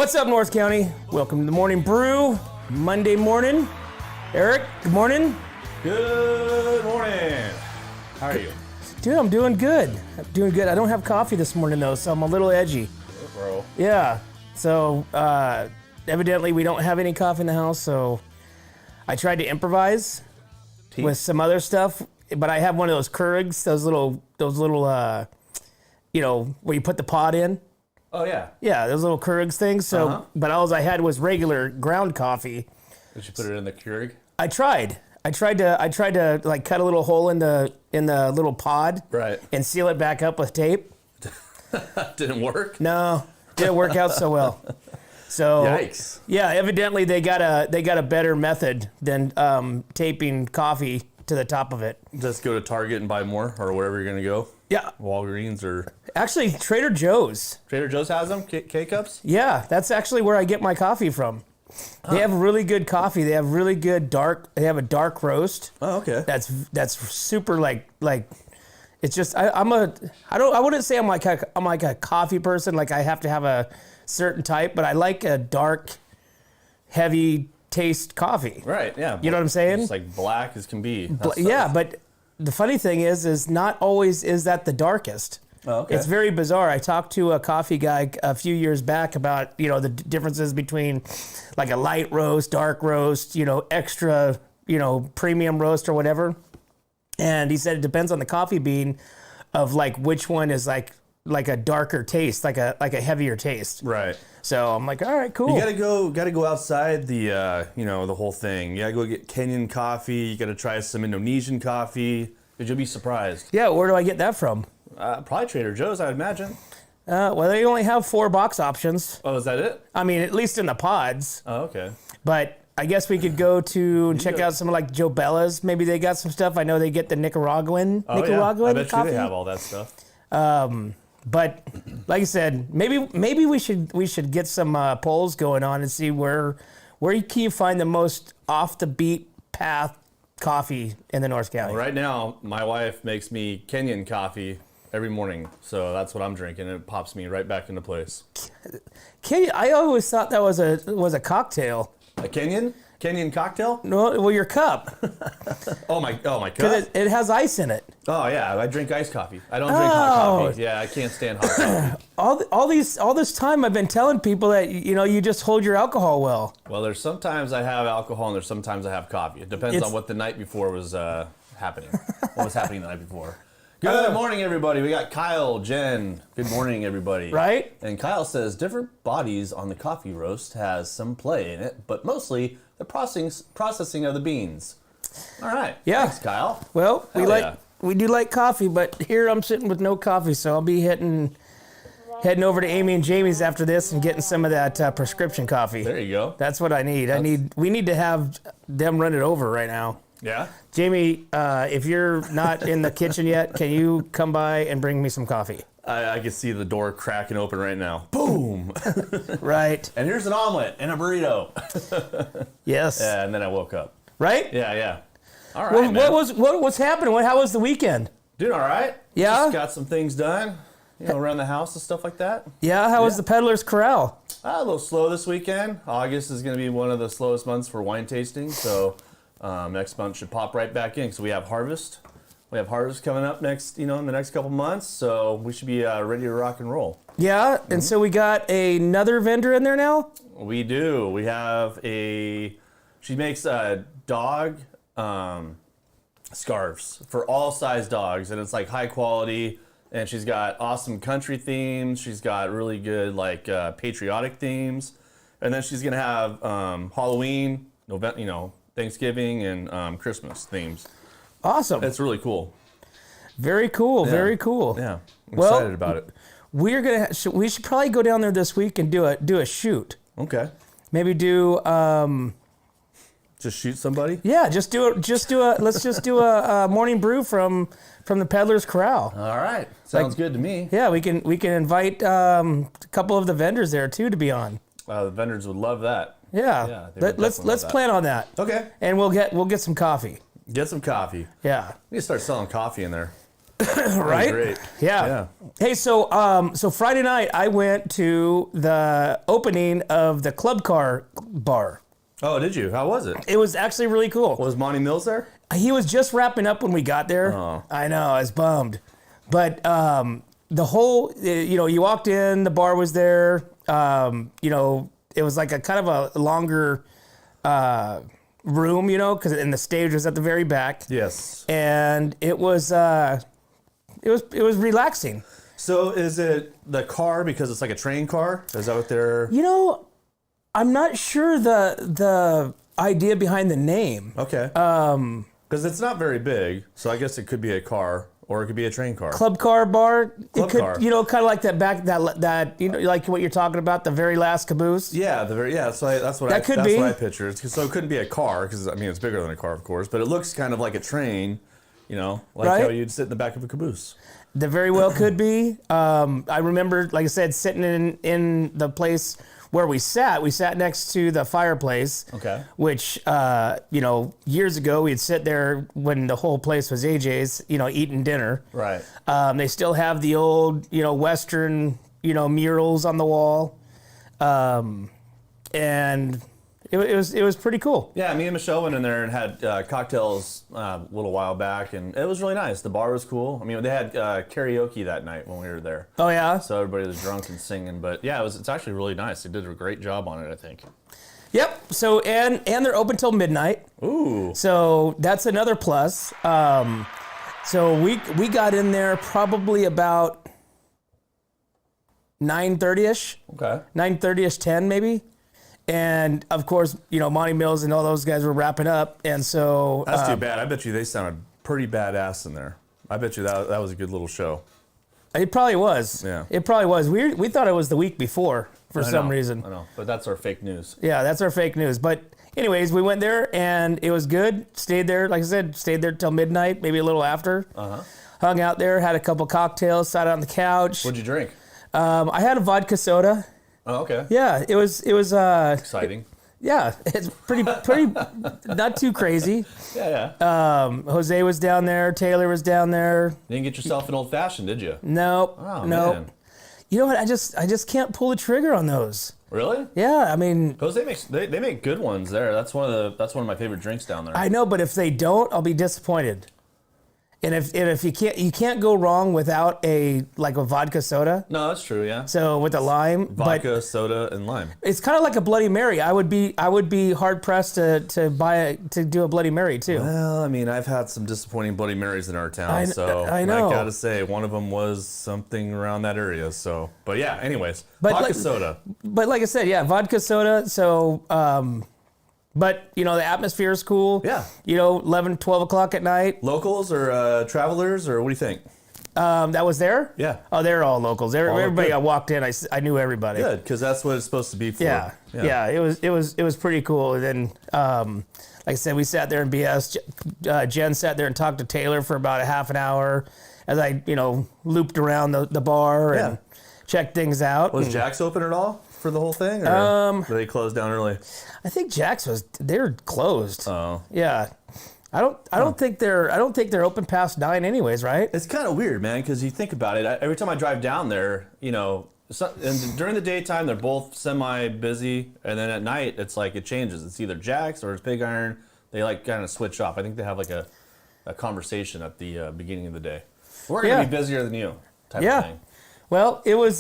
What's up, North County? Welcome to the Morning Brew, Monday morning. Eric, good morning. Good morning. How are you? Dude, I'm doing good. I don't have coffee this morning, though, so I'm a little edgy. Bro. Yeah. So, evidently, we don't have any coffee in the house, so I tried to improvise with some other stuff, but I have one of those Keurigs, those little, where you put the pod in. Oh, yeah. Yeah, those little Keurigs things. So, but all I had was regular ground coffee. Did you put it in the Keurig? I tried to like cut a little hole in the little pod, Right, and seal it back up with tape. Didn't work? No, didn't work out so well. So Yikes. Yeah, evidently they got a better method than taping coffee to the top of it. Just go to Target and buy more, or wherever you're gonna go. Yeah, Walgreens or actually Trader Joe's. Trader Joe's has them, K-cups. Yeah, that's actually where I get my coffee from. They have really good coffee. They have really good They have a dark roast. Oh, okay. That's super like it's just I wouldn't say I'm like a coffee person, like I have to have a certain type, but I like a dark, heavy taste coffee. Right. Yeah. You know what I'm saying? It's like black as can be. Yeah, but the funny thing is not always is that the darkest. Oh, okay. It's very bizarre. I talked to a coffee guy a few years back about, the differences between like a light roast, dark roast, extra, premium roast or whatever. And he said it depends on the coffee bean of like which one is like a darker taste, like a heavier taste. Right. So I'm like, all right, cool. You gotta go outside the the whole thing. You gotta go get Kenyan coffee. You gotta try some Indonesian coffee. Because you'll be surprised. Yeah, where do I get that from? Probably Trader Joe's, I would imagine. Well, they only have 4 box options. Oh, is that it? I mean, at least in the pods. Oh, okay. But I guess we could go to and check out some like Joe Bella's. Maybe they got some stuff. I know they get the Nicaraguan Yeah. I bet coffee. you they have all that stuff. But like I said, maybe we should get some polls going on and see where can you find the most off the beat path coffee in the North County. Well, right now, my wife makes me Kenyan coffee every morning, so that's what I'm drinking, and it pops me right back into place. I always thought that was a cocktail. A Kenyan cocktail? No, well, your cup. Oh my cup. Because it has ice in it. Oh yeah, I drink iced coffee. I don't drink hot coffee. Yeah, I can't stand hot coffee. All this time I've been telling people that you just hold your alcohol well. Well, there's sometimes I have alcohol and there's sometimes I have coffee. It depends on what the night before was happening. What was happening the night before? Good morning, everybody. We got Kyle, Jen. Good morning, everybody. Right? And Kyle says different bodies on the coffee roast has some play in it, but mostly the processing of the beans. All right. Yeah. Thanks, Kyle. Well, we do like coffee, but here I'm sitting with no coffee, so I'll be heading over to Amy and Jamie's after this and getting some of that prescription coffee. There you go. That's what I need. We need to have them run it over right now. Yeah. Jamie, if you're not in the kitchen yet, can you come by and bring me some coffee? I can see the door cracking open right now. Boom! Right. And here's an omelet and a burrito. Yes. Yeah, and then I woke up. Right? Yeah. All right, well, man. What's happening? How was the weekend? Doing all right. Yeah? Just got some things done, around the house and stuff like that. Yeah, how was the Peddler's Corral? A little slow this weekend. August is going to be one of the slowest months for wine tasting, so next month should pop right back in. So we have harvest. We have harvest coming up next, in the next couple months, so we should be ready to rock and roll. Yeah, and so we got another vendor in there now? We do. We have she makes dog scarves for all size dogs, and it's like high quality, and she's got awesome country themes. She's got really good patriotic themes, and then she's gonna have Halloween, Thanksgiving, and Christmas themes. Awesome. It's really cool. Very cool. Yeah. Very cool. Yeah, I'm excited about it. We should probably go down there this week and do a shoot. Okay. Maybe do. Just shoot somebody? Yeah, let's just do a morning brew from the Peddler's Corral. All right. Sounds good to me. Yeah, we can invite a couple of the vendors there too to be on. The vendors would love that. Yeah. Let's that. plan on that. Okay. And we'll get some coffee. Get some coffee. Yeah. We need to start selling coffee in there. Right? Great. Yeah. Hey, so Friday night I went to the opening of the Club Car Bar. Oh, did you? How was it? It was actually really cool. Was Monty Mills there? He was just wrapping up when we got there. Oh. I know, I was bummed. But the whole, you walked in, the bar was there. It was like a kind of a longer room, because and the stage was at the very back. Yes. And it was relaxing. So is it the car because it's like a train car? Is that what they're... I'm not sure the idea behind the name. Okay. Because it's not very big, so I guess it could be a car or it could be a train car. Club Car Bar. Club it could, car. Kind of like that like what you're talking about, the very last caboose. Yeah, that's what I pictured. So it couldn't be a car because it's bigger than a car, of course, but it looks kind of like a train. Like how you'd sit in the back of a caboose. That very well could be. I remember, like I said, sitting in the place where we sat. We sat next to the fireplace. Okay. Which, years ago we'd sit there when the whole place was AJ's, eating dinner. Right. They still have the old, Western, murals on the wall. And it was pretty cool. Yeah, me and Michelle went in there and had cocktails a little while back, and it was really nice. The bar was cool. They had karaoke that night when we were there. Oh yeah. So everybody was drunk and singing, but yeah, it's actually really nice. They did a great job on it, I think. Yep. So and they're open till midnight. Ooh. So that's another plus. So we got in there probably about 9:30ish. Okay. 9:30ish, 10 maybe. And of course, Monty Mills and all those guys were wrapping up, and so that's too bad. I bet you they sounded pretty badass in there. I bet you that was a good little show. It probably was. Yeah. It probably was. We thought it was the week before for some reason. I know, but that's our fake news. Yeah, that's our fake news. But anyways, we went there and it was good. Stayed there, like I said, till midnight, maybe a little after. Hung out there, had a couple cocktails, sat on the couch. What'd you drink? I had a vodka soda. Oh, okay. Yeah, it was Exciting. Yeah, it's pretty not too crazy. Yeah. Jose was down there, Taylor was down there. You didn't get yourself an old fashioned, did you? Nope. Oh, nope. man. You know what? I just can't pull the trigger on those. Really? Yeah, Jose they make good ones there. That's one of my favorite drinks down there. I know, but if they don't, I'll be disappointed. And if you can't go wrong without a vodka soda. No, that's true. Yeah. So with a lime, Vodka, soda, and lime. It's kind of like a Bloody Mary. I would be hard pressed to do a Bloody Mary too. Well, I've had some disappointing Bloody Marys in our town, I know. I gotta say one of them was something around that area. So, but yeah. Anyways, Vodka soda. But like I said, yeah, vodka soda. So. But, the atmosphere is cool. Yeah. 11, 12 o'clock at night. Locals or travelers, or what do you think? That was there? Yeah. Oh, they're all locals. Everybody I walked in, I knew everybody. Good, because that's what it's supposed to be for. Yeah. It was pretty cool. And then, like I said, we sat there in BS. Jen sat there and talked to Taylor for about a half an hour as I, looped around the bar and checked things out. Was Jack's open at all for the whole thing? Or did they close down early? I think Jack's they're closed. Oh. Yeah. I don't think they're open past 9 anyways, right? It's kind of weird, man, because you think about it. Every time I drive down there, and during the daytime they're both semi busy, and then at night it's like it changes. It's either Jack's or it's Big Iron. They kind of switch off. I think they have a conversation at the beginning of the day. We're gonna be busier than you, type of thing. Well, it was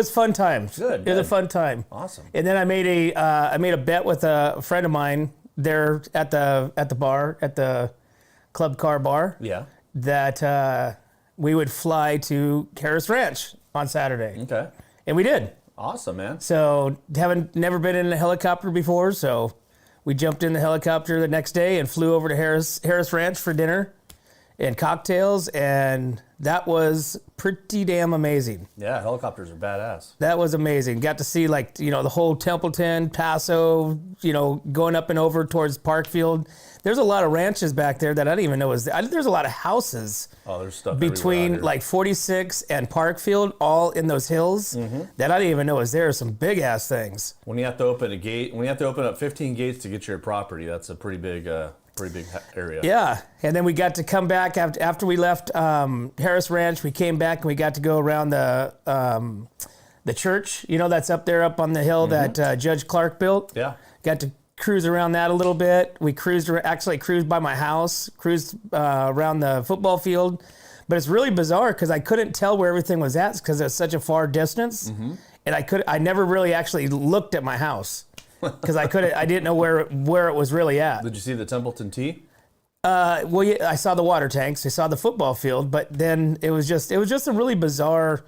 fun times. Good. It was a fun time. Awesome. And then I made a bet with a friend of mine there at the bar, at the Club Car Bar. Yeah. That we would fly to Harris Ranch on Saturday. Okay. And we did. Awesome, man. So never been in a helicopter before, so we jumped in the helicopter the next day and flew over to Harris Ranch for dinner and cocktails, and that was pretty damn amazing. Yeah, helicopters are badass. That was amazing. Got to see the whole Templeton, Paso, going up and over towards Parkfield. There's a lot of ranches back there that I didn't even know was there. There's a lot of houses. Oh, there's stuff between 46 and Parkfield, all in those hills that I didn't even know was there. Some big ass things. When you have to open up 15 gates to get to your property, that's a pretty big area. Yeah, and then we got to come back after we left Harris Harris Ranch. We came back and we got to go around the church. You know, that's up there up on the hill that Judge Clark built. Yeah. Got to cruise around that a little bit. We actually cruised by my house, cruised around the football field. But it's really bizarre because I couldn't tell where everything was at because it's such a far distance. And I never really actually looked at my house because I didn't know where it was really at. Did you see the Templeton Tea? Well, yeah, I saw the water tanks, I saw the football field, but then it was just a really bizarre.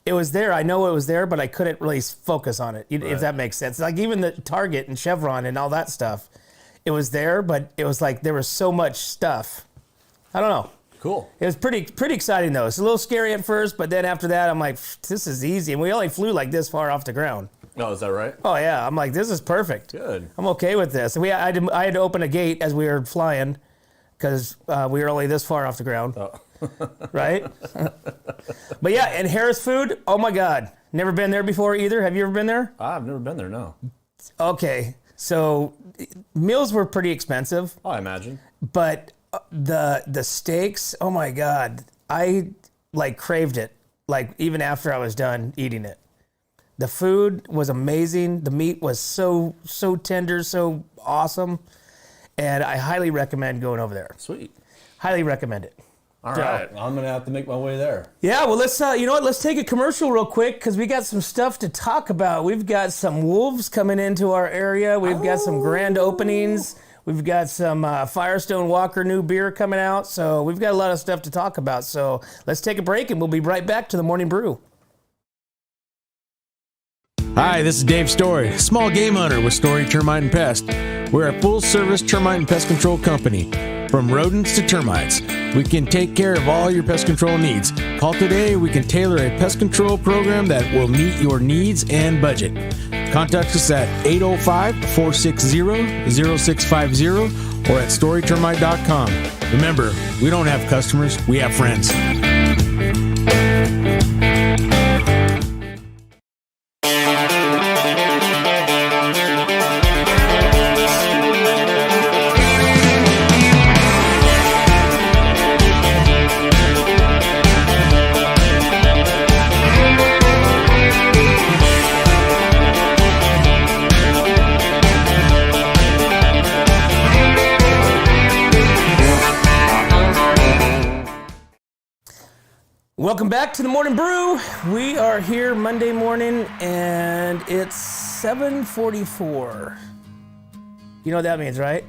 It was there. I know it was there, but I couldn't really focus on it, if that makes sense. Like even the Target and Chevron and all that stuff, it was there, but it was like there was so much stuff. I don't know. Cool. It was pretty exciting though. It's a little scary at first, but then after that, I'm like, this is easy. And we only flew like this far off the ground. Oh, is that right? Oh yeah. I'm like, this is perfect. Good. I'm okay with this. And I had to open a gate as we were flying because we were only this far off the ground. Oh. Right? But yeah, and Harris Food, oh my God. Never been there before either. Have you ever been there? I've never been there, no. Okay. So meals were pretty expensive. Oh, I imagine. But the steaks, oh my God. I like craved it. Like even after I was done eating it. The food was amazing. The meat was so tender, so awesome. And I highly recommend going over there. Sweet. Highly recommend it. All right. I'm going to have to make my way there. Yeah, well, let's, you know what? Let's take a commercial real quick because we got some stuff to talk about. We've got some wolves coming into our area. We've got some grand openings. We've got some Firestone Walker new beer coming out. So we've got a lot of stuff to talk about. So let's take a break and we'll be right back to the Morning Brew. Hi, this is Dave Story, small game hunter with Story Termite and Pest. We're a full-service termite and pest control company. From rodents to termites, we can take care of all your pest control needs. Call today, we can tailor a pest control program that will meet your needs and budget. Contact us at 805-460-0650 or at storytermite.com. Remember, we don't have customers, we have friends. Welcome back to the Morning Brew. We are here Monday morning and it's 7:44. You know what that means, right?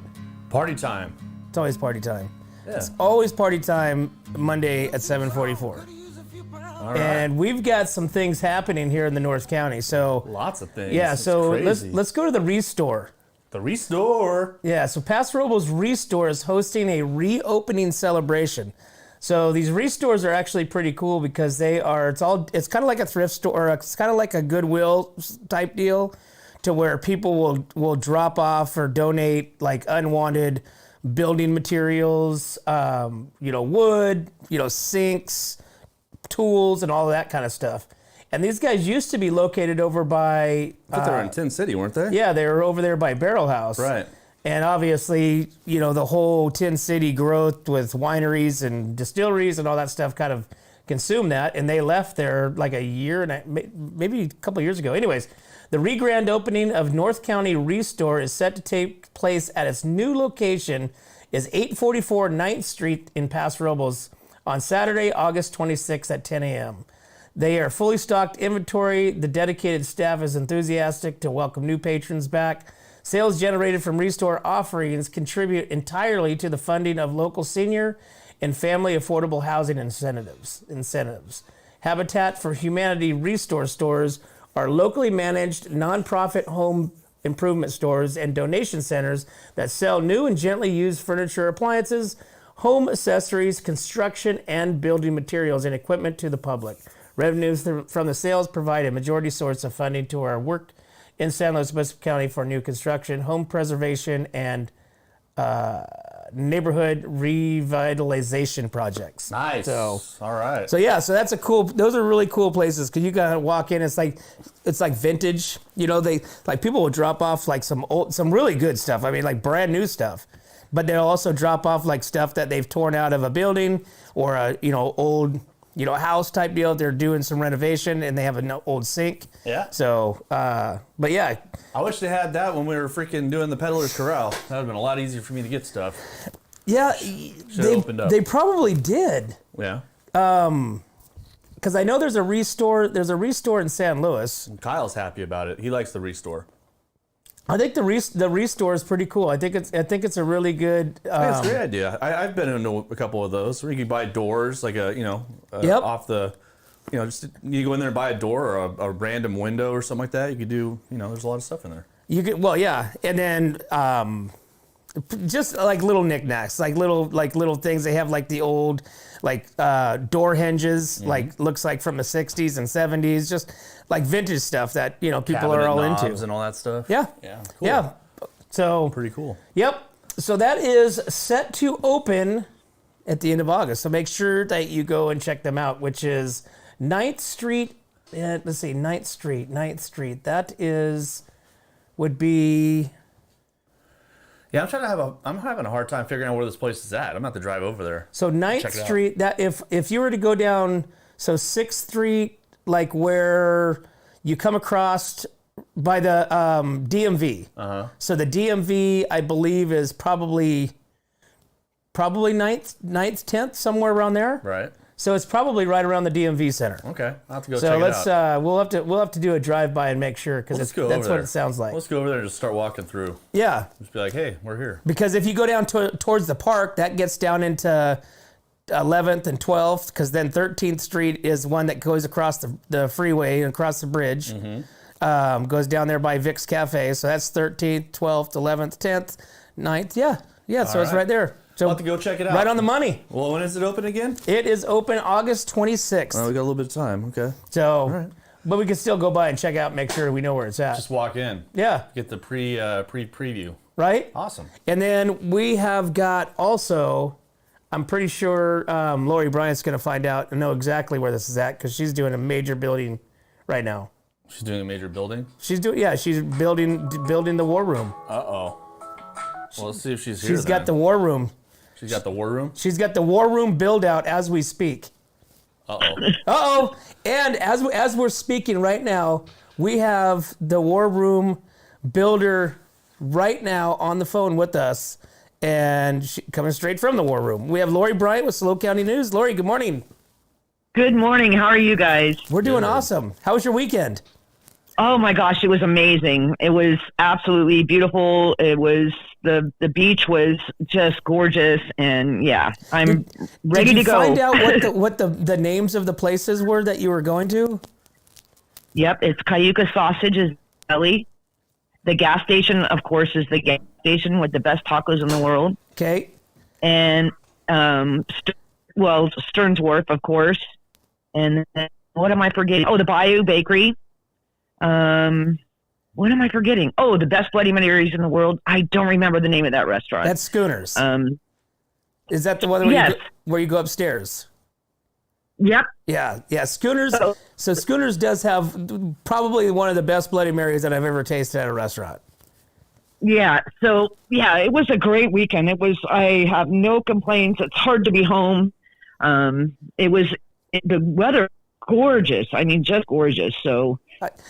Party time. It's always party time. Yeah. It's always party time Monday at 7:44. All right. And we've got some things happening here in the North County. So Lots of things. yeah, It's so crazy. let's go to the Restore. The Restore. Yeah, so Paso Robles Restore is hosting a reopening celebration. So these Restores are actually pretty cool because it's kind of like a thrift store, it's kind of like a Goodwill type deal to where people will drop off or donate like unwanted building materials, wood, sinks, tools, and all that kind of stuff. And these guys used to be located over by... I thought they were in Tin City, weren't they? Yeah, they were over there by Barrel House. Right. And obviously, the whole Tin City growth with wineries and distilleries and all that stuff kind of consumed that. And they left there like a year and maybe a couple of years ago. Anyways, the re-grand opening of North County Restore is set to take place at its new location is 844 9th Street in Paso Robles on Saturday, August 26th at 10 a.m. They are fully stocked inventory. The dedicated staff is enthusiastic to welcome new patrons back. Sales generated from Restore offerings contribute entirely to the funding of local senior and family affordable housing incentives. Habitat for Humanity Restore stores are locally managed nonprofit home improvement stores and donation centers that sell new and gently used furniture, appliances, home accessories, construction, and building materials and equipment to the public. Revenues from the sales provide a majority source of funding to our work in San Luis Obispo County for new construction, home preservation, and neighborhood revitalization projects. Nice. So, all right. so that's those are really cool places because you gotta walk in. It's like vintage. They like people will drop off like some really good stuff. I mean, like brand new stuff, but they'll also drop off like stuff that they've torn out of a building or old house type deal. They're doing some renovation and they have an old sink. Yeah. So, but yeah. I wish they had that when we were freaking doing the Peddler's Corral. That would have been a lot easier for me to get stuff. Yeah, Opened up. they probably did. Yeah. Because I know there's a restore. There's a restore in San Luis. Kyle's happy about it. He likes the restore. I think the restore is pretty cool. I think it's a really good. I think it's a great idea. I've been into a couple of those where you can buy doors, like Yep. off the, just you go in there and buy a door or a random window or something like that. You could do, there's a lot of stuff in there. You could, well, yeah, and then just like little knickknacks, like little things. They have like the old door hinges, like looks like from the 60s and 70s, just like vintage stuff that people Cabinet are all knobs into. and all that stuff. Yeah, Yeah. Cool. yeah. So Pretty cool. Yep. So that is set to open at the end of August. So make sure that you go and check them out, which is 9th Street. Let's see, 9th Street. That would be. Yeah, I'm having a hard time figuring out where this place is at. I'm gonna have to drive over there. So 9th Check it out. Street. That if you were to go down, so 6th Street, like where you come across by the DMV. Uh-huh. So the DMV, I believe, is probably 9th, 10th, somewhere around there. Right. So it's probably right around the DMV Center. Okay. I'll have to go So check let's it out. we'll have to do a drive by and make sure because Let's go that's over what there. it sounds like. Let's go over there and just start walking through. Yeah, Just be like, hey, we're here. because if you go down towards the park, that gets down into 11th and 12th, because then 13th Street is one that goes across the freeway and across the bridge. Goes down there by Vic's Cafe. So that's 13th, 12th, 11th, 10th, 9th. Yeah. So it's right. right there. So I'll have to go check it out. right on the money. Well, when is it open again? It is open August 26th. Oh, we got a little bit of time. Okay. So, right. but we can still go by and check out, make sure we know where it's at. Just walk in. Yeah. Get the preview. Right? Awesome. And then we have got also, I'm pretty sure Lori Bryant's going to find out and know exactly where this is at because she's doing a major building right now. She's doing a major building. She's building the war room. Uh-oh. Well, let's see if she's here. She's got the war room. She's got the war room. She's got the war room build out as we speak. Uh-oh. And as we're speaking right now, we have the war room builder right now on the phone with us, and coming straight from the war room. We have Lori Bryant with Slow County News. Lori, good morning. Good morning. How are you guys? We're doing Good. awesome. How was your weekend? Oh my gosh, it was amazing. It was absolutely beautiful. It was the beach was just gorgeous, and yeah, I'm ready to go. Did you find out what the names of the places were that you were going to? Yep, it's Cayuga Sausage's Deli. The gas station, of course, is the gas station with the best tacos in the world. Okay. And Stearns Wharf, of course. And then, what am I forgetting? Oh, the Bayou Bakery. What am I forgetting? Oh, the best Bloody Marys in the world. I don't remember the name of that restaurant. That's Schooners. Is that the one where, yes. where you go upstairs? Yep. Yeah. Schooners. So Schooners does have probably one of the best Bloody Marys that I've ever tasted at a restaurant. Yeah. So yeah, it was a great weekend. I have no complaints. It's hard to be home. The weather gorgeous. I mean, just gorgeous. So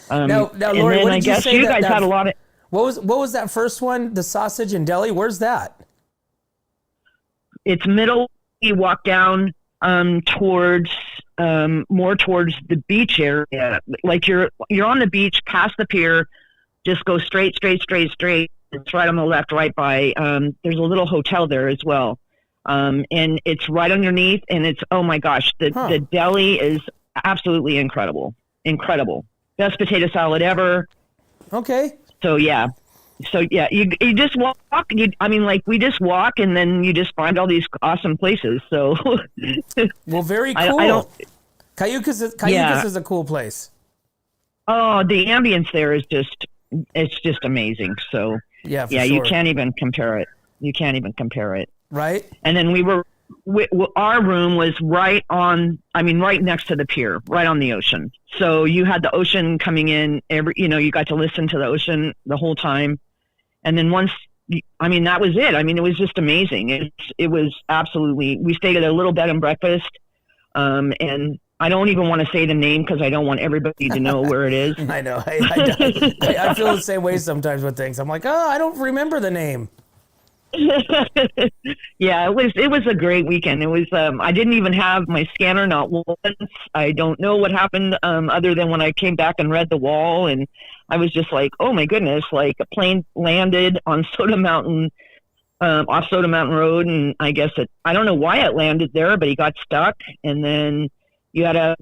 now, Lori, what did you say? You guys had a lot of. What was that first one? The sausage and deli. Where's that? It's middle. You walk down towards more towards the beach area. Like you're on the beach, past the pier. Just go straight. It's right on the left, right by. There's a little hotel there as well, and it's right underneath. And it's oh my gosh, the deli is absolutely incredible. Best potato salad ever. Okay. So yeah, you just walk. We just walk, and then you just find all these awesome places. So, well, very cool. Cayucas is a cool place. Oh, the ambience there is just amazing. So yeah, sure. You can't even compare it. Right. And then our room was right next to the pier, right on the ocean. So you had the ocean coming in you got to listen to the ocean the whole time. And then that was it. I mean, it was just amazing. It was absolutely, we stayed at a little bed and breakfast. And I don't even want to say the name because I don't want everybody to know where it is. I know. I feel the same way sometimes with things. I'm like, oh, I don't remember the name. Yeah, it was a great weekend. It was I didn't even have my scanner, not once. I don't know what happened other than when I came back and read the wall, and I was just like, oh my goodness, like a plane landed on Soda Mountain, off Soda Mountain Road, and I guess I don't know why it landed there, but he got stuck. And then you had a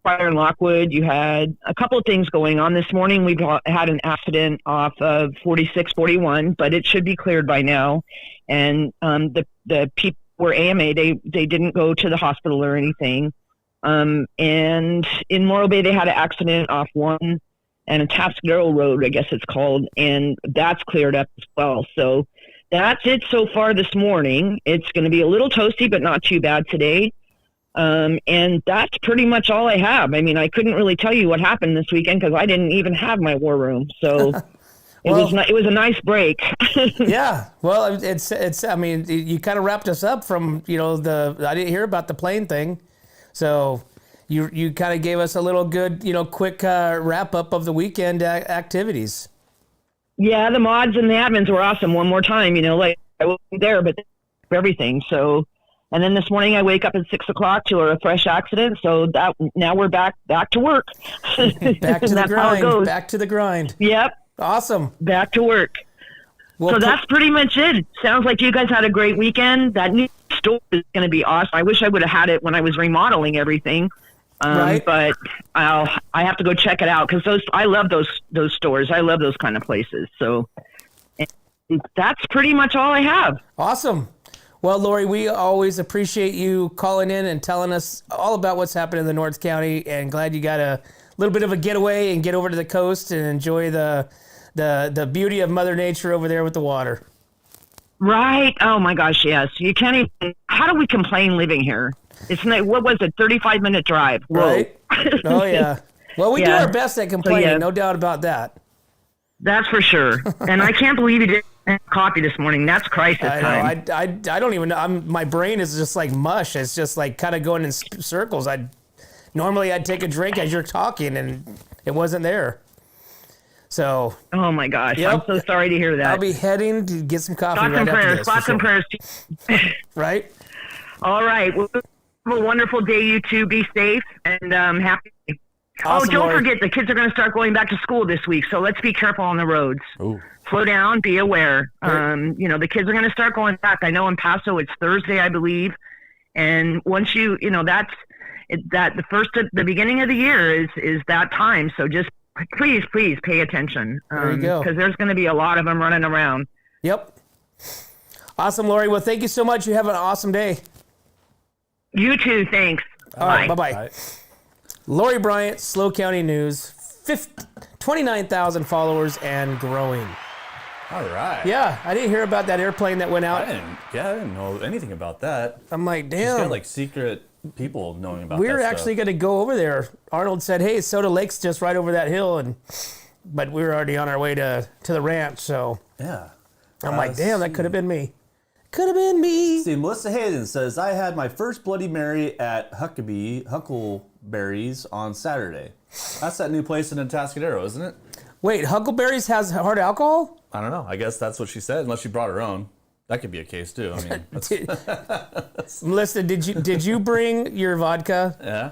fire in Lockwood. You had a couple of things going on this morning. We've had an accident off of 4641, but it should be cleared by now. And the people were AMA. They didn't go to the hospital or anything. And in Morro Bay, they had an accident off 1 and a Tascadero Road, I guess it's called, and that's cleared up as well. So that's it so far this morning. It's going to be a little toasty, but not too bad today. And that's pretty much all I have. I mean, I couldn't really tell you what happened this weekend because I didn't even have my war room. So it was a nice break. Yeah. Well, it's, I mean, you kind of wrapped us up from, I didn't hear about the plane thing. So you kind of gave us a little good, quick wrap up of the weekend activities. Yeah. The mods and the admins were awesome. One more time, like I wasn't there, but everything. So, and then this morning I wake up at 6 o'clock to a fresh accident. So that now we're back to work. Back to the grind. Back to the grind. Yep. Awesome. Back to work. Well, so that's pretty much it. Sounds like you guys had a great weekend. That new store is going to be awesome. I wish I would have had it when I was remodeling everything. Right. But I have to go check it out because I love those stores. I love those kind of places. So that's pretty much all I have. Awesome. Well, Lori, we always appreciate you calling in and telling us all about what's happening in the North County, and glad you got a little bit of a getaway and get over to the coast and enjoy the beauty of Mother Nature over there with the water. Right. Oh my gosh, yes. You can't even. How do we complain living here? It's not, what was it? 35-minute drive. Whoa. Right. Oh yeah. Well, we do our best at complaining, no doubt about that. That's for sure. And I can't believe you didn't have coffee this morning. That's crisis time. I don't even know. My brain is just like mush. It's just like kind of going in circles. Normally I'd take a drink as you're talking, and it wasn't there. So. Oh my gosh! Yep. I'm so sorry to hear that. I'll be heading to get some coffee right after this. Thoughts and prayers. Right. All right. Well, have a wonderful day, you two. Be safe and happy. Awesome, don't Lori. forget, the kids are going to start going back to school this week, so let's be careful on the roads. Ooh. Slow down, be aware. Right. The kids are going to start going back. I know in Paso it's Thursday, I believe, and once the beginning of the year is that time. So just please pay attention. There you go. Because there's going to be a lot of them running around. Yep. Awesome, Lori. Well, thank you so much. You have an awesome day. You too. Thanks. All right. Bye-bye. Lori Bryant, Slow County News, 29,000 followers and growing. All right. Yeah, I didn't hear about that airplane that went out. I didn't know anything about that. I'm like, She's damn. got like secret people knowing about that We're actually going to go over there. Arnold said, hey, Soda Lake's just right over that hill, but we were already on our way to the ranch, so. Yeah. I'm like, damn, that could have been me. Could have been me. See, Melissa Hayden says, I had my first Bloody Mary at Huckleberry's on Saturday. That's that new place in Atascadero, isn't it? Wait, Huckleberry's has hard alcohol? I don't know. I guess that's what she said, unless she brought her own. That could be a case, too. I mean, Melissa, did you bring your vodka? Yeah.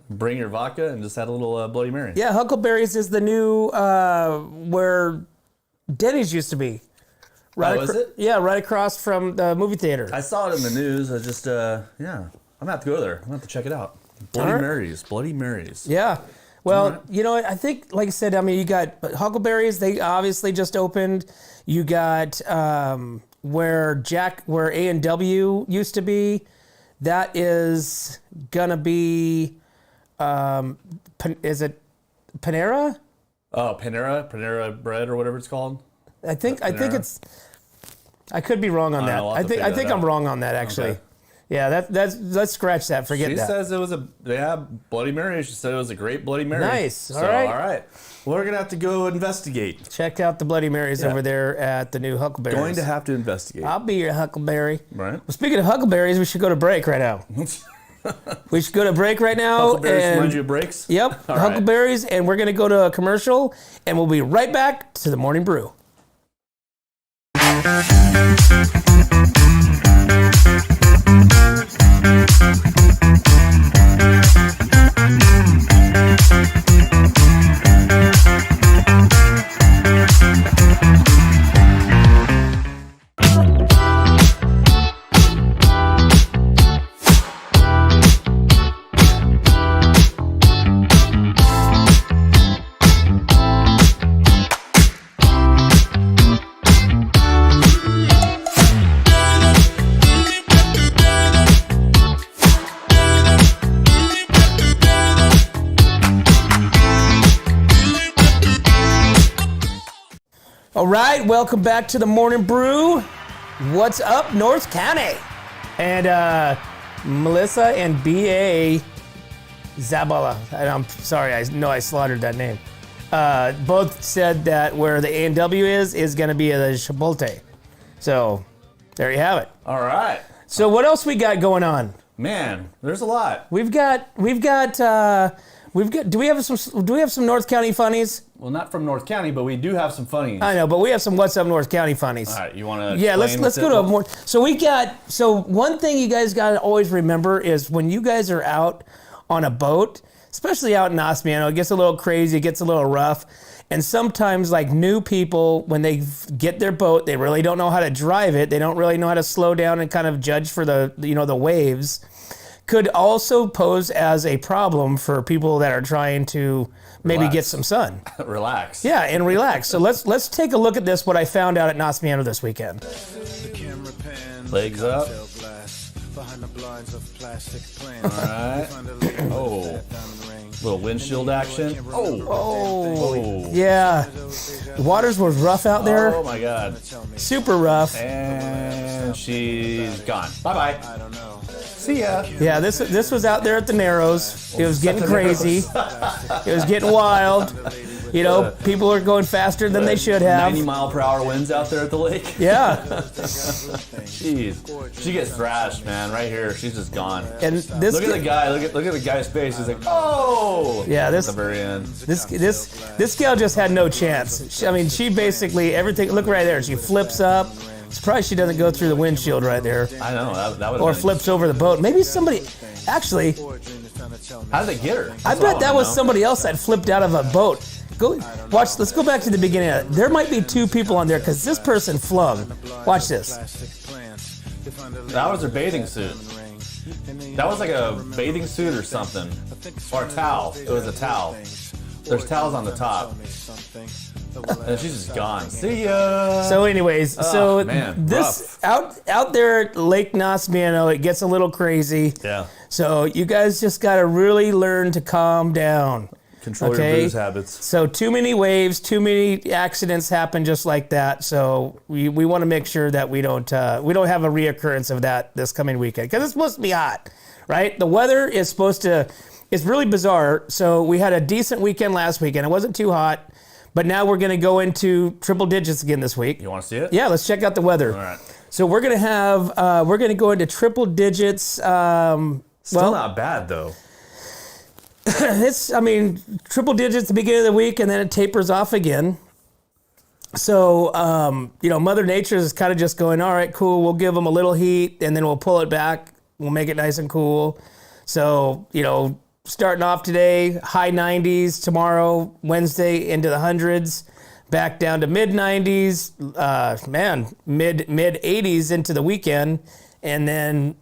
Bring your vodka and just had a little Bloody Mary. Yeah, Huckleberry's is the new, where Denny's used to be. Right, is it? Yeah, right across from the movie theater. I saw it in the news. I just, I'm going to have to go there. I'm going to have to check it out. Bloody Marys. Yeah. Well, I think, like I said, I mean, you got Huckleberry's. They obviously just opened. You got where A&W used to be. That is going to be, is it Panera? Oh, Panera Bread or whatever it's called. I think it's. I could be wrong on that. I think I'm wrong on that actually. Okay. Yeah, let's scratch that. Forget that. She says they have Bloody Mary. She said it was a great Bloody Mary. Nice. All right. We're gonna have to go investigate. Check out the Bloody Marys over there at the new Huckleberry's. Going to have to investigate. I'll be your Huckleberry. Right. Well, speaking of Huckleberries, we should go to break right now. We should go to break right now. Huckleberries and remind you of breaks? Yep, All right. Huckleberries, and we're going to go to a commercial, and we'll be right back to the Morning Brew. All right, welcome back to the Morning Brew. What's up, North County? And Melissa and B.A. Zabala, and I'm sorry, I know I slaughtered that name, both said that where the A&W is going to be the Chipotle. So, there you have it. All right. So what else we got going on? Man, there's a lot. Do we have some North County funnies? Well, not from North County, but we do have some funnies. I know, but we have some What's Up North County funnies. All right, you want to? Yeah, let's go to a more. So one thing you guys got to always remember is when you guys are out on a boat, especially out in Osmiano, it gets a little crazy, it gets a little rough, and sometimes like new people, when they get their boat, they really don't know how to drive it. They don't really know how to slow down and kind of judge for the waves. Could also pose as a problem for people that are trying to maybe get some sun. Relax. Yeah, and relax. So let's take a look at this, what I found out at Osmiano this weekend. Legs up. All right. Oh. Little windshield action. Oh. Yeah. The waters was rough out there. Oh my God. Super rough. And she's gone. Bye bye. I don't know. See ya. Yeah, this was out there at the Narrows. It was getting crazy. It was getting wild. You know, people are going faster than they should have. 90-mile-per-hour winds out there at the lake. Yeah. Jeez, she gets thrashed, man. Right here, she's just gone. And this look at the guy. Look at the guy's face. He's like, oh. Yeah. At the very end. This gal just had no chance. She basically everything. Look right there. She flips up. Surprised she doesn't go through the windshield right there. I know that would. Or flips over the boat. Maybe somebody. Actually, how did they get her? I bet that was somebody else that flipped out of a boat. Watch. Let's go back to the beginning. There might be two people on there because this person flung. Watch this. That was her bathing suit. That was like a bathing suit or something, or a towel. It was a towel. There's towels on the top. And she's just gone. See ya. So, anyways, man, this out there at Lake Osmiano, it gets a little crazy. Yeah. So you guys just got to really learn to calm down. Control your booze habits. So too many waves, too many accidents happen just like that. So we want to make sure that we don't have a reoccurrence of that this coming weekend because it's supposed to be hot, right? The weather is supposed to. It's really bizarre. So we had a decent weekend last weekend. It wasn't too hot. But now we're going to go into triple digits again this week. You want to see it? Yeah, let's check out the weather. All right. So we're going to go into triple digits. Still not bad though. Triple digits at the beginning of the week, and then it tapers off again. So, Mother Nature is kind of just going, all right, cool, we'll give them a little heat, and then we'll pull it back. We'll make it nice and cool. So, starting off today, high 90s. Tomorrow, Wednesday, into the hundreds. Back down to mid 90s. Mid 80s into the weekend. And then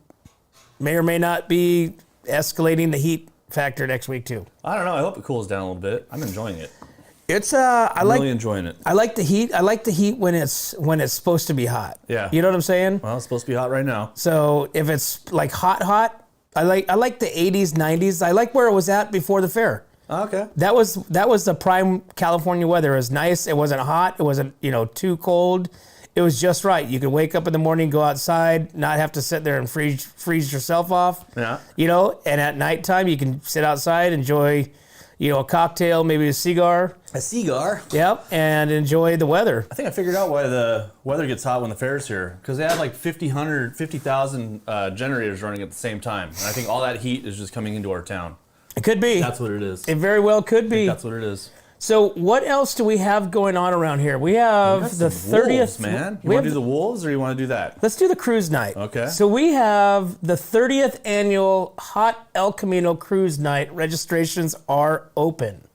may or may not be escalating the heat factor next week too. I don't know. I hope it cools down a little bit. I'm enjoying it. I'm really enjoying it. I like the heat. I like the heat when it's supposed to be hot. Yeah. You know what I'm saying? Well, it's supposed to be hot right now. So if it's like hot, I like the 80s, 90s. I like where it was at before the fair. Okay. That was the prime California weather. It was nice. It wasn't hot. It wasn't, too cold. It was just right. You could wake up in the morning, go outside, not have to sit there and freeze yourself off. Yeah. And at nighttime you can sit outside, enjoy, a cocktail, maybe a cigar. A cigar. Yep, and enjoy the weather. I think I figured out why the weather gets hot when the fair's here. Because they had like 50,000 generators running at the same time. And I think all that heat is just coming into our town. It could be. That's what it is. It very well could be. That's what it is. So what else do we have going on around here? We have the 30th. Wolves, man. You want to do the Wolves or you want to do that? Let's do the cruise night. Okay. So we have the 30th annual Hot El Camino Cruise Night. Registrations are open.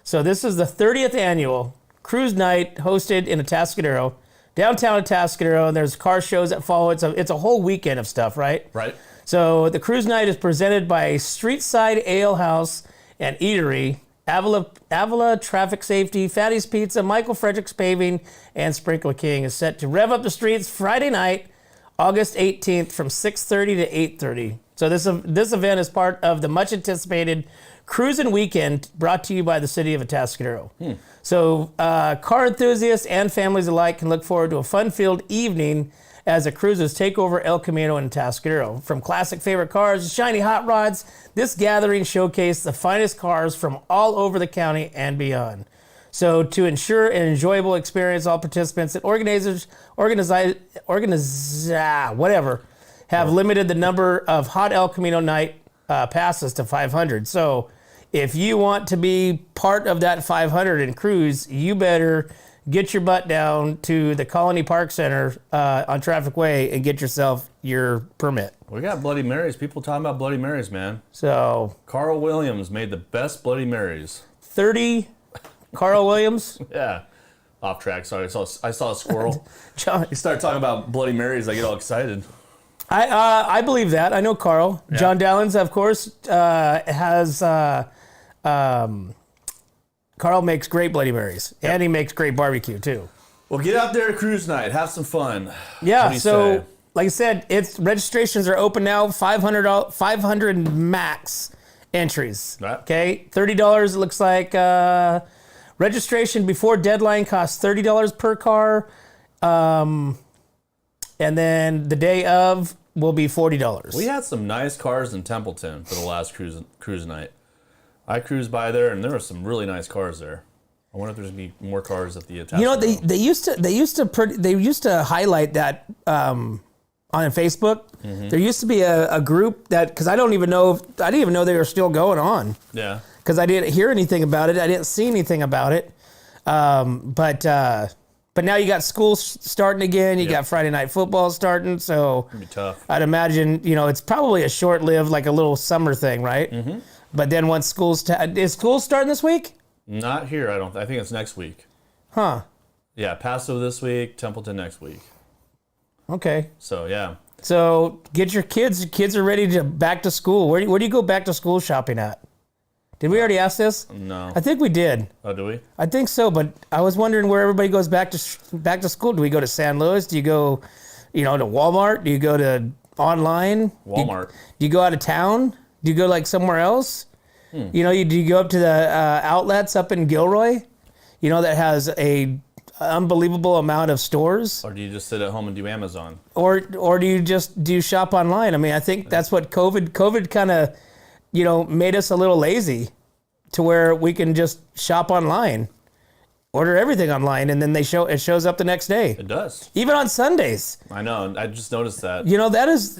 So this is the 30th annual cruise night hosted in Atascadero, downtown Atascadero, and there's car shows that follow. It's a whole weekend of stuff, right? Right. So the cruise night is presented by Streetside Ale House and Eatery, Avila Traffic Safety, Fatty's Pizza, Michael Fredericks Paving, and Sprinkler King is set to rev up the streets Friday night, August 18th from 6:30 to 8:30. So this event is part of the much anticipated Cruisin' Weekend brought to you by the city of Atascadero. So car enthusiasts and families alike can look forward to a fun-filled evening as the cruisers take over El Camino and Atascadero. From classic favorite cars to shiny hot rods, this gathering showcased the finest cars from all over the county and beyond. So to ensure an enjoyable experience, all participants and organizers have limited the number of Hot El Camino night passes to 500. So if you want to be part of that 500 and cruise, you better get your butt down to the Colony Park Center on Traffic Way and get yourself your permit. We got Bloody Marys. People talking about Bloody Marys, man. So Carl Williams made the best Bloody Marys. 30 Carl Williams. Yeah. Off track. Sorry. I saw a squirrel. John, You start talking about Bloody Marys, I get all excited. I believe that. I know Carl. Yeah. John Dallins, of course, has... Carl makes great Bloody Marys, and he makes great barbecue too. Well, get out there to cruise night. Have some fun. Yeah, What do you so say? like I said, registrations are open now. 500 max entries. Right. Okay, $30. It looks like registration before deadline costs $30 per car, and then the day of will be $40. We had some nice cars in Templeton for the last cruise night. I cruised by there, and there were some really nice cars there. I wonder if there's gonna be more cars at the Atascadero. You know, they used to highlight that on Facebook. There used to be a group that, because I didn't even know they were still going on. Yeah. Because I didn't hear anything about it. I didn't see anything about it. But now you got school starting again. You got Friday night football starting. So It'd be tough. I'd imagine, it's probably a short-lived, like a little summer thing, right? Mm-hmm. But then once is school starting this week? Not here, I think it's next week. Huh. Yeah, Paso this week, Templeton next week. Okay. So, yeah. So get your kids. Kids are ready to back to school. Where do you go back to school shopping at? Did we already ask this? No. I think we did. Oh, do we? I think so, but I was wondering where everybody goes back to school. Do we go to San Luis? Do you go, to Walmart? Do you go to online? Walmart. Do you go out of town? Do you go like somewhere else? Do you go up to the outlets up in Gilroy? That has a unbelievable amount of stores. Or do you just sit at home and do Amazon? Or do you shop online? I mean, I think that's what COVID kind of, made us a little lazy to where we can just shop online, order everything online, and then it shows up the next day. It does. Even on Sundays. I know. I just noticed that.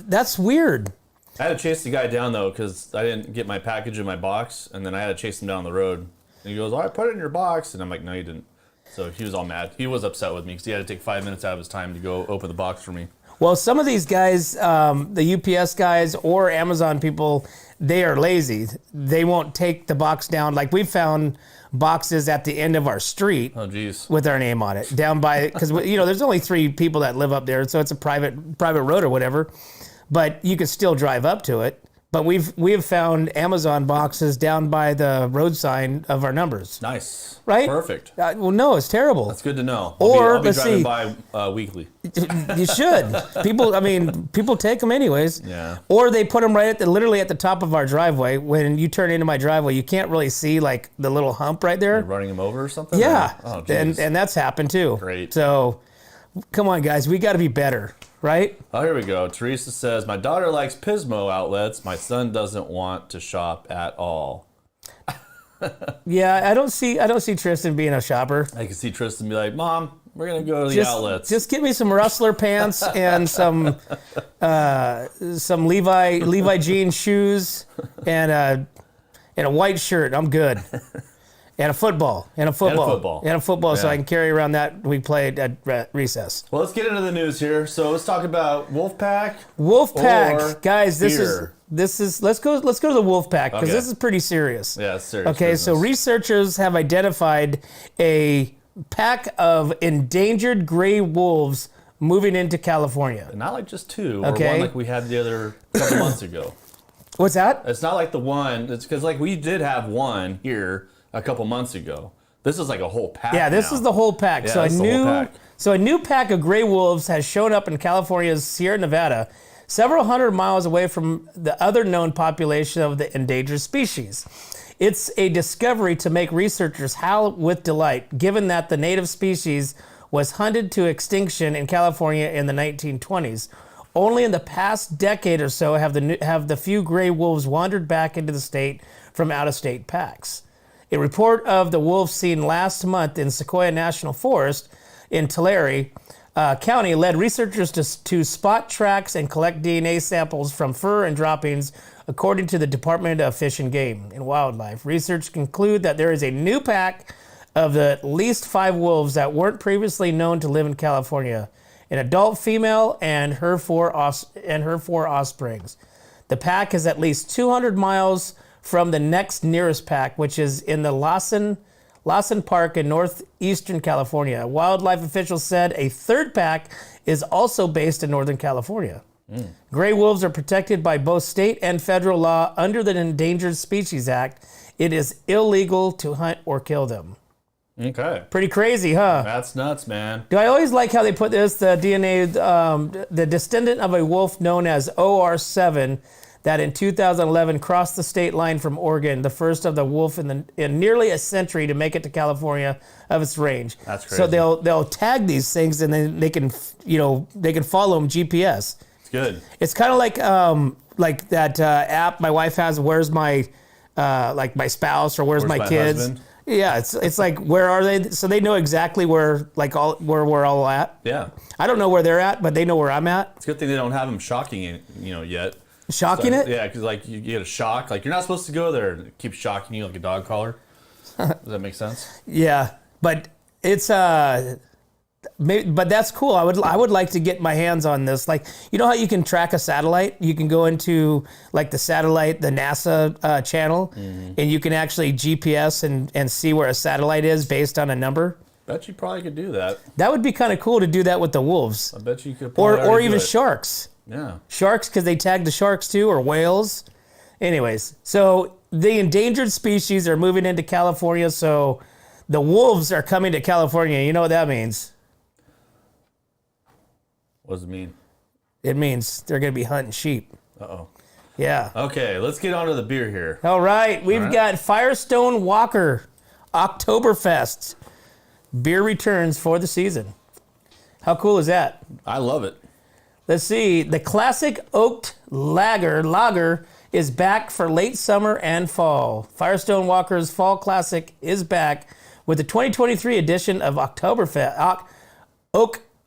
That's weird. I had to chase the guy down, though, because I didn't get my package in my box, and then I had to chase him down the road. And he goes, I put it in your box. And I'm like, no, you didn't. So he was all mad. He was upset with me because he had to take 5 minutes out of his time to go open the box for me. Well, some of these guys, the UPS guys or Amazon people, they are lazy. They won't take the box down. Like we found boxes at the end of our street. Oh, geez. With our name on it, down by, because there's only 3 people that live up there, so it's a private road or whatever. But you could still drive up to it. But we have found Amazon boxes down by the road sign of our numbers. Nice. Right? Perfect. Well, no, it's terrible. That's good to know. Or I'll be driving by weekly. You should. People take them anyways. Yeah. Or they put them literally at the top of our driveway. When you turn into my driveway, you can't really see like the little hump right there. You're running them over or something? Yeah. Or? Oh, geez. And that's happened too. Great. So, come on, guys. We got to be better, right? Oh, here we go. Teresa says, my daughter likes Pismo outlets. My son doesn't want to shop at all. Yeah, I don't see Tristan being a shopper. I can see Tristan be like, Mom, we're going to go to the outlets. Just get me some Rustler pants and some Levi jean shoes and a white shirt. I'm good. And a football. So I can carry around that we played at recess. Well, let's get into the news here. So let's talk about Wolfpack. Wolfpack, guys. Beer. This is let's go to the Wolfpack because this is pretty serious. Yeah, it's serious. Okay, business. so researchers have identified a pack of endangered gray wolves moving into California. Not like just two, Okay. or one like we had the other couple months ago. What's that? It's not like the one. It's because like we did have one here a couple months ago. This is like a whole pack. Yeah, this now. is the whole pack. Yeah, So this is the whole pack. a new pack of gray wolves has shown up in California's Sierra Nevada, several hundred miles away from the other known population of the endangered species. It's a discovery to make researchers howl with delight, given that the native species was hunted to extinction in California in the 1920s. Only in the past decade or so have the few gray wolves wandered back into the state from out-of-state packs. A report of the wolves seen last month in Sequoia National Forest in Tulare County led researchers to spot tracks and collect DNA samples from fur and droppings, according to the Department of Fish and Game and Wildlife. Research conclude that there is a new pack of at least 5 wolves that weren't previously known to live in California, an adult female and her four offsprings. The pack is at least 200 miles from the next nearest pack, which is in the Lawson Park in northeastern California. Wildlife officials said a third pack is also based in Northern California. Gray wolves are protected by both state and federal law under the Endangered Species Act. It is illegal to hunt or kill them. Okay. Pretty crazy, huh? That's nuts, man. Do I always like how they put this? The DNA, the descendant of a wolf known as OR7 that in 2011 crossed the state line from Oregon, the first of the wolf in nearly a century to make it to California of its range. That's crazy. So they'll tag these things and then they can follow them GPS. It's good. It's kind of like that app my wife has. Where's my my spouse or where's my kids? Husband? Yeah, it's like where are they? So they know exactly where we're all at. Yeah. I don't know where they're at, but they know where I'm at. It's a good thing they don't have them shocking yet. Shocking it? Yeah, because like you get a shock. Like you're not supposed to go there. It keeps shocking you like a dog collar. Does that make sense? Yeah, but it's but that's cool. I would like to get my hands on this. Like, you know how you can track a satellite? You can go into like the NASA channel, and you can actually GPS and see where a satellite is based on a number. Bet you probably could do that. That would be kind of cool to do that with the wolves, I bet you could. or even sharks. Yeah. Sharks, because they tag the sharks too, or whales. Anyways, so the endangered species are moving into California, so the wolves are coming to California. You know what that means? What does it mean? It means they're going to be hunting sheep. Uh-oh. Yeah. Okay, let's get on to the beer here. All right, we've got Firestone Walker Octoberfest. Beer returns for the season. How cool is that? I love it. Let's see. The classic oaked lager is back for late summer and fall. Firestone Walker's Fall Classic is back with the 2023 edition of Octoberfest.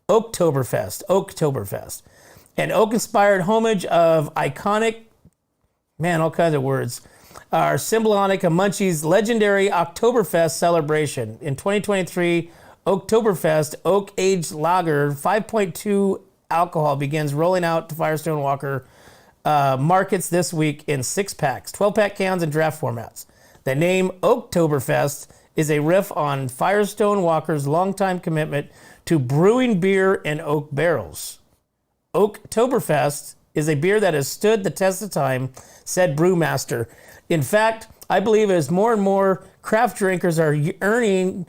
Octoberfest. An oak-inspired homage of iconic, all kinds of words, are symbolic of Munchie's legendary Octoberfest celebration. In 2023, Oktoberfest oak-aged lager 5.2 alcohol begins rolling out to Firestone Walker markets this week in 6-packs, 12-pack cans, and draft formats. The name Oktoberfest is a riff on Firestone Walker's longtime commitment to brewing beer in oak barrels. Oktoberfest is a beer that has stood the test of time, said brewmaster. In fact, I believe as more and more craft drinkers are yearning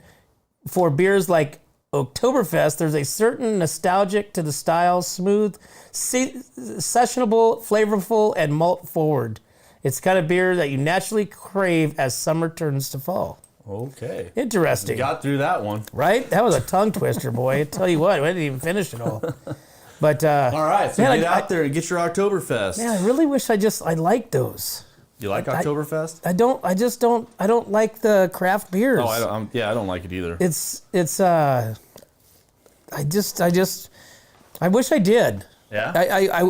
for beers like Oktoberfest, there's a certain nostalgic to the style, smooth, sessionable, flavorful, and malt forward. It's the kind of beer that you naturally crave as summer turns to fall. Okay. Interesting. You got through that one. Right? That was a tongue twister, boy. I tell you what, I didn't even finish it all. But all right, so man, get out there and get your Oktoberfest. Man, I really wish I liked those. You like Oktoberfest? I just don't like the craft beers. Oh, I don't like it either. I wish I did. Yeah?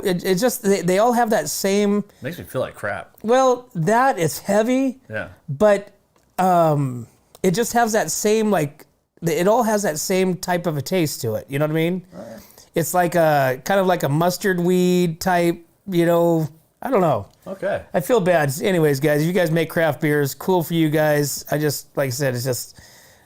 It's just, they all have that same. Makes me feel like crap. Well, that it's heavy. Yeah. But it just has that same, like, it all has that same type of a taste to it. You know what I mean? Right. It's like kind of like a mustard weed type, you know, I don't know. Okay. I feel bad. Anyways, guys, if you guys make craft beers, cool for you guys. I just, like I said, it's just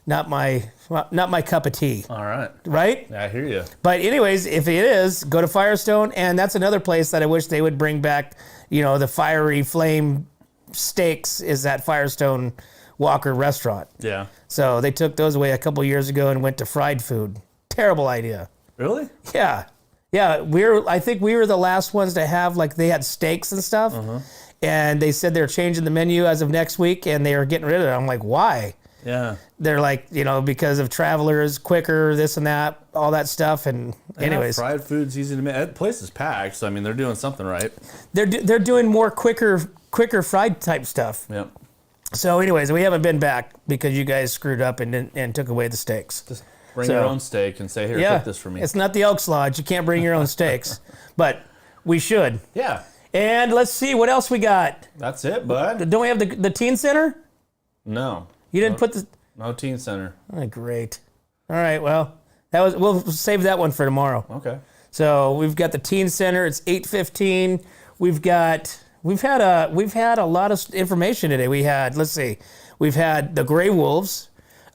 not my cup of tea. All right. Right? Yeah, I hear you. But anyways, if it is, go to Firestone, and that's another place that I wish they would bring back, you know, the fiery flame steaks is that Firestone Walker restaurant. Yeah. So they took those away a couple years ago and went to fried food. Terrible idea. Really? Yeah. Yeah, I think we were the last ones to have, like, they had steaks and stuff, and they said they're changing the menu as of next week, and they are getting rid of it. I'm like, why? Yeah. They're like, you know, because of travelers, quicker, this and that, all that stuff, and anyways. Fried food's easy to make. That place is packed, so, I mean, they're doing something right. They're doing more quicker fried type stuff. Yep. So anyways, we haven't been back because you guys screwed up and took away the steaks. Just bring your own steak and say, here, cook this for me. It's not the Elks Lodge. You can't bring your own steaks. But we should. Yeah. And let's see, what else we got? That's it, bud. Don't we have the teen center? No. You didn't put the... No teen center. Oh, great. All right, well, we'll save that one for tomorrow. Okay. So we've got the teen center. It's 8:15. We've had a lot of information today. We've had the Gray Wolves.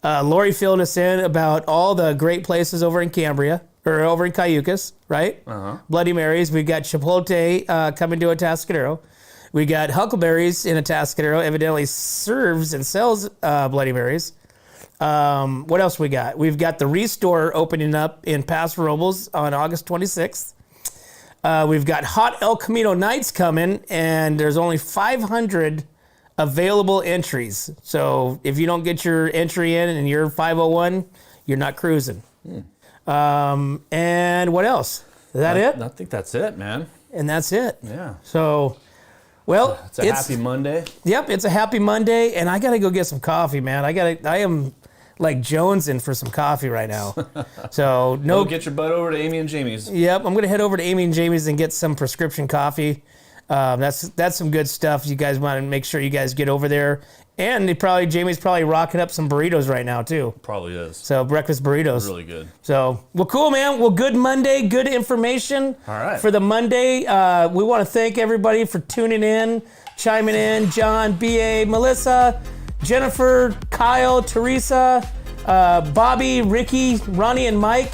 Lori filled us in about all the great places over in Cambria, or over in Cayucas, right? Bloody Marys. We've got Chipotle coming to Atascadero. We got Huckleberries in Atascadero, evidently serves and sells Bloody Marys. What else we got? We've got the Restore opening up in Paso Robles on August 26th. We've got Hot El Camino Nights coming, and there's only 500 available entries. So if you don't get your entry in and you're 501, you're not cruising. And what else? Is that it? I think that's it, man. And that's it. Yeah. So, well, it's a happy Monday. Yep, it's a happy Monday, and I gotta go get some coffee, man. I am like jonesing for some coffee right now. So Get your butt over to Amy and Jamie's. Yep, I'm gonna head over to Amy and Jamie's and get some prescription coffee. That's some good stuff. You guys want to make sure you guys get over there. And Jamie's probably rocking up some burritos right now too. Probably is. So breakfast burritos. Really good. So, well, cool, man. Well, good Monday, good information. All right. For the Monday, we want to thank everybody for tuning in, chiming in. John, B.A., Melissa, Jennifer, Kyle, Teresa, Bobby, Ricky, Ronnie, and Mike.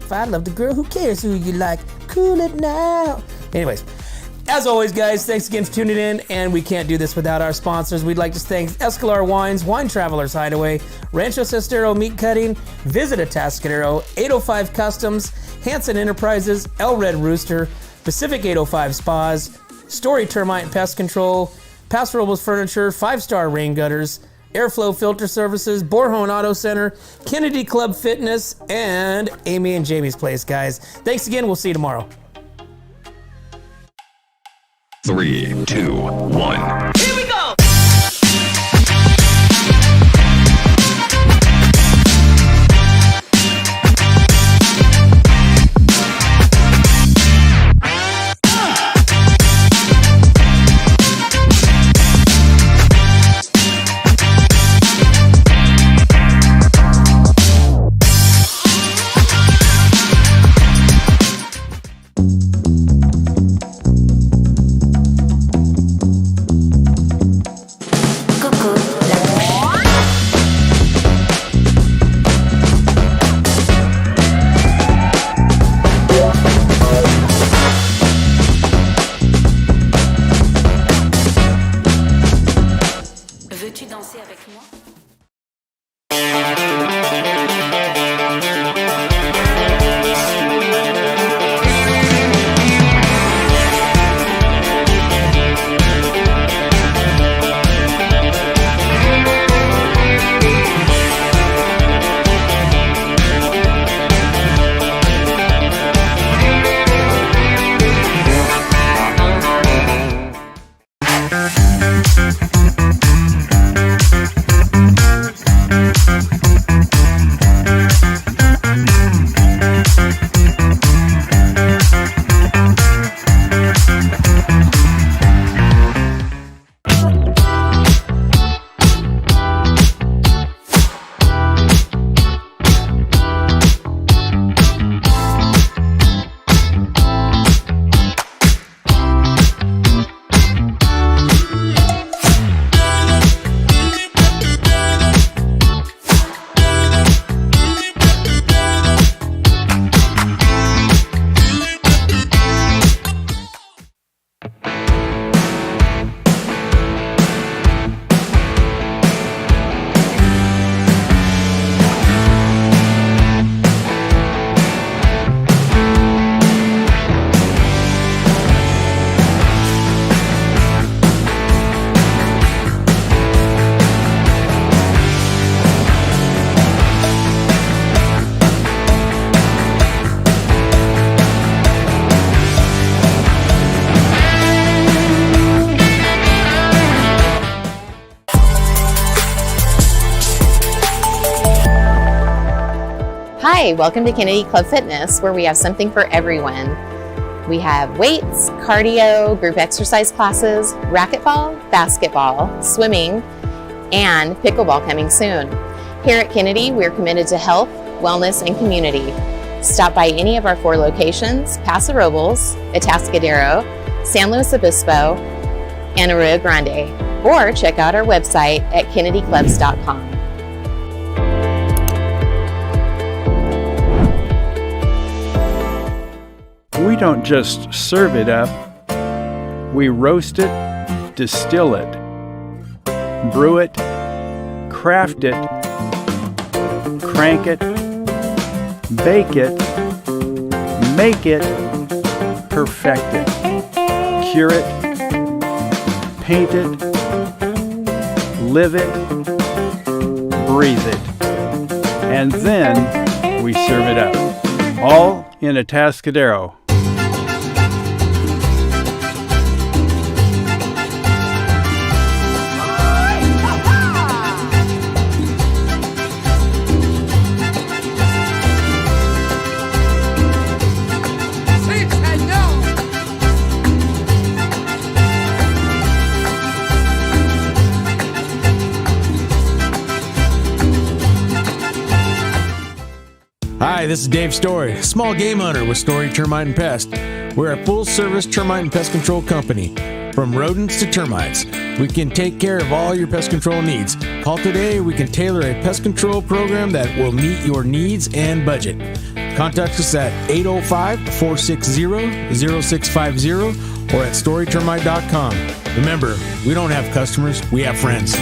If I love the girl, who cares who you like? Cool it now. Anyways, as always, guys, thanks again for tuning in, and we can't do this without our sponsors. We'd like to thank Escalar Wines, Wine Travelers Hideaway, Rancho Sestero Meat Cutting, Visit Atascadero, 805 Customs, Hanson Enterprises, El Red Rooster, Pacific 805 Spas, Story Termite and Pest Control, Paso Robles Furniture, 5-Star Rain Gutters, Airflow Filter Services, Borhone Auto Center, Kennedy Club Fitness, and Amy and Jamie's Place, guys. Thanks again. We'll see you tomorrow. 3, 2, 1. Here we go! Hi, welcome to Kennedy Club Fitness, where we have something for everyone. We have weights, cardio, group exercise classes, racquetball, basketball, swimming, and pickleball coming soon. Here at Kennedy, we're committed to health, wellness, and community. Stop by any of our 4 locations: Paso Robles, Atascadero, San Luis Obispo, and Arroyo Grande, or check out our website at kennedyclubs.com. We don't just serve it up, we roast it, distill it, brew it, craft it, crank it, bake it, make it, perfect it, cure it, paint it, live it, breathe it, and then we serve it up, all in Atascadero. Hi, this is Dave Story, small game hunter with Story Termite and Pest. We're a full-service termite and pest control company. From rodents to termites, we can take care of all your pest control needs. Call today, we can tailor a pest control program that will meet your needs and budget. Contact us at 805-460-0650 or at storytermite.com. Remember, we don't have customers, we have friends.